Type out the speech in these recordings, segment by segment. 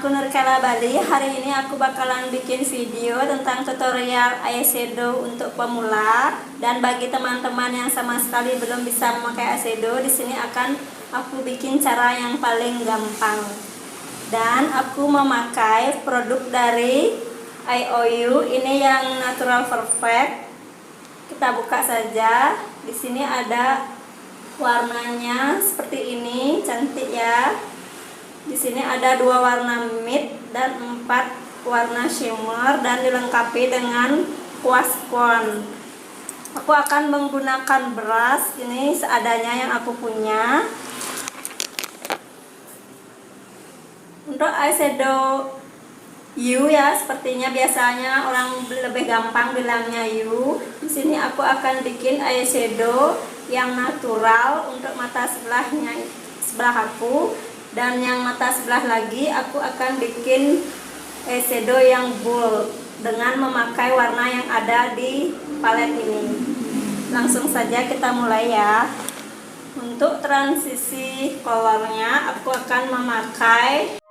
aku Nurkala Bali. Hari ini aku bakalan bikin video tentang tutorial eyeshadow untuk pemula. Dan bagi teman-teman yang sama sekali belum bisa memakai eyeshadow, di sini akan aku bikin cara yang paling gampang. Dan aku memakai produk dari IOU. Ini yang Natural Perfect. Kita buka saja. Di sini ada warnanya seperti ini, cantik ya. Di sini ada 2 warna mid dan 4 warna shimmer dan dilengkapi dengan kuas pon. Aku akan menggunakan brush ini seadanya yang aku punya. Untuk eyeshadow U ya, sepertinya biasanya orang lebih gampang bilangnya U. Di sini aku akan bikin eyeshadow yang natural untuk mata sebelah aku. Dan yang mata sebelah lagi aku akan bikin eyeshadow yang bold dengan memakai warna yang ada di palet ini. Langsung saja kita mulai ya. Untuk transisi colornya aku akan memakai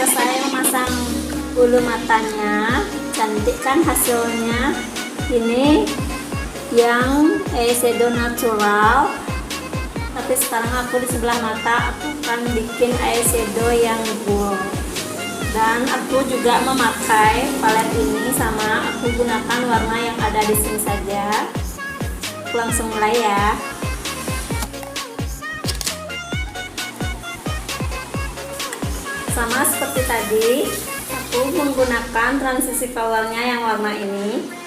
selesai memasang bulu matanya. Cantik kan hasilnya. Ini yang eyeshadow natural, tapi sekarang aku di sebelah mata aku akan bikin eyeshadow yang gold. Dan aku juga memakai palet ini, sama aku gunakan warna yang ada di sini saja. Aku langsung mulai ya. Sama seperti tadi, aku menggunakan transisi powernya yang warna ini.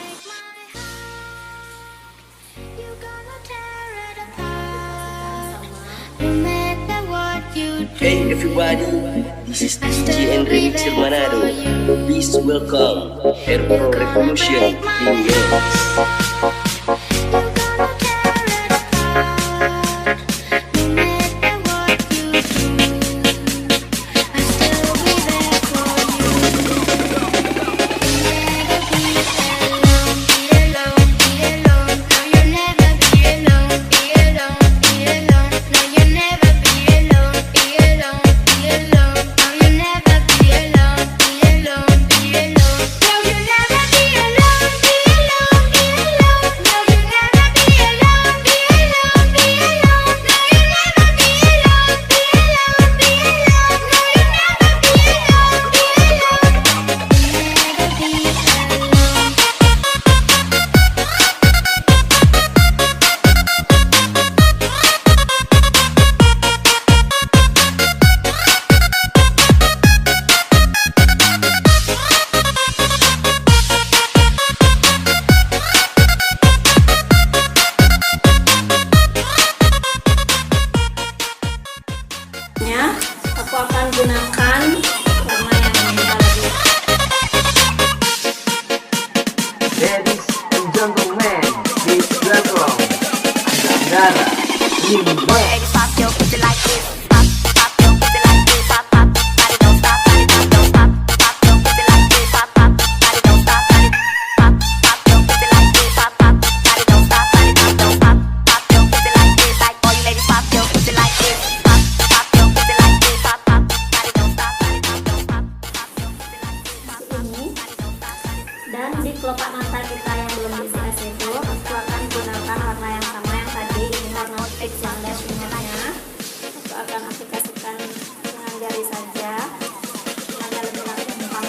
Hey everybody, this is DJ and Remix Manado. Please welcome Air Pro Revolution Remix. Aku akan gunakan warna yang ini lagi. Ladies and gentlemen, please welcome Andara Remix. Dan di kelopak mata kita yang belum diisi eyeshadow, aku akan gunakan warna yang sama yang tadi. Ini warna peach yang ada shimmernya. Aku akan aplikasikan dengan jari saja, hanya lebih gampang.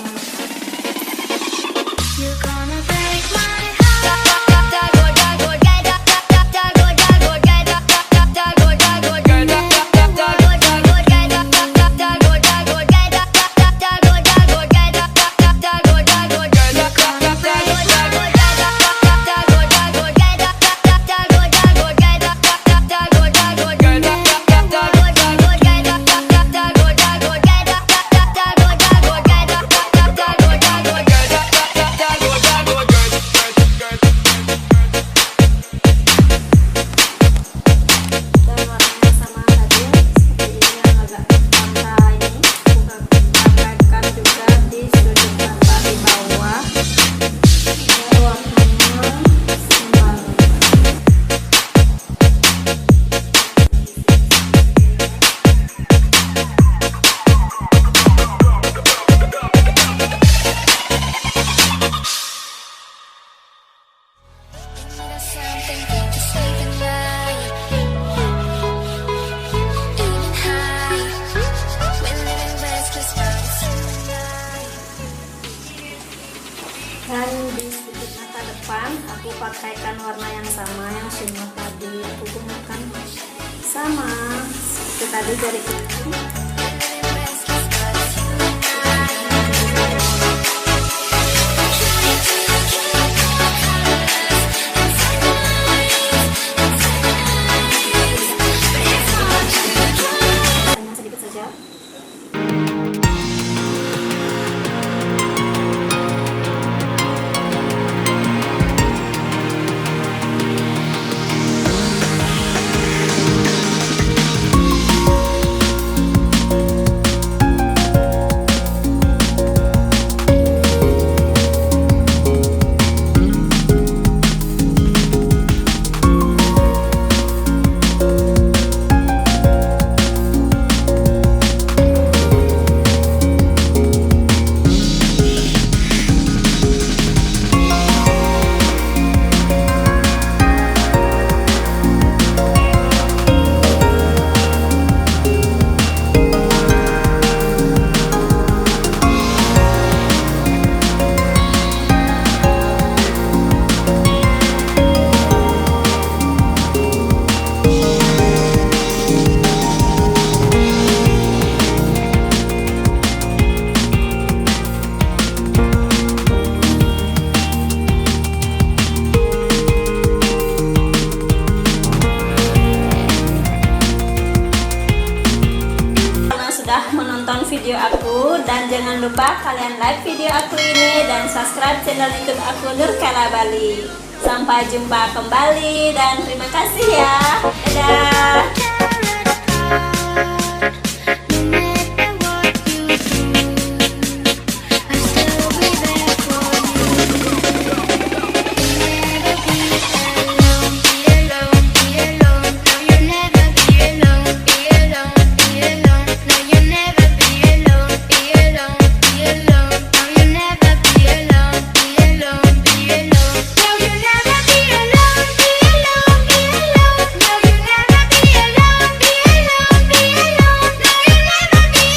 Dan di sudut mata depan aku pakaikan warna yang sama yang shimmer tadi. Aku gunakan sama seperti tadi jari kelingking. nonton video aku, dan jangan lupa kalian like video aku ini dan subscribe channel YouTube aku Nurkala Bali. Sampai jumpa kembali dan terima kasih ya. Dadah.